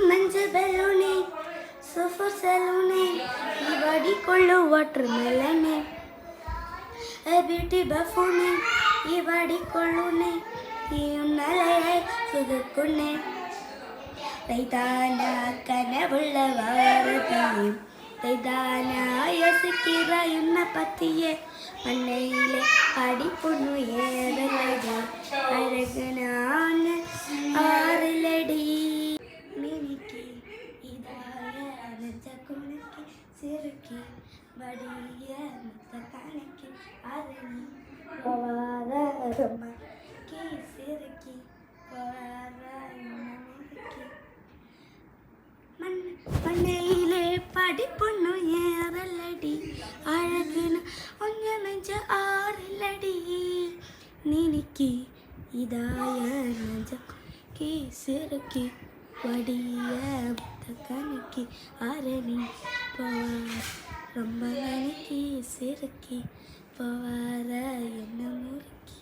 மஞ்சள் பலூனே super சலூனே இவாடிக்கொள்ளு water மெலனே beauty பஃபூனே இவாடிக்கொள்ளுனே இന്നലെ സുഖക്കുന്നെ തൈതാന കനവുള്ള വാർത്തയും തൈതാന യോസിക്കിറയുന്ന പത്തിയെ മണ്ണയിലെ അടിപ്പൊണ്ണു ഏതലടി അഴകനാണ് ആറിലടി മിനിക്ക് ഇതായ നെഞ്ചക്കുണക്കി സിറുക്കി വടിയ മുത്തക്കണക്കി അരണി പോവാറമ്മ சிறுக்கி மண்ணையிலே படிப்பொண்ணு ஏறலடி அழகுன்னு ஒஞ்சமெஞ்ச ஆறலடி நினைக்கி இதாய நெஞ்சக்கி சிறுக்கி வடிய கணக்கி அரணி போவார் ரொம்ப நினைக்கி சிறுக்கி போவார என்ன முறுக்கி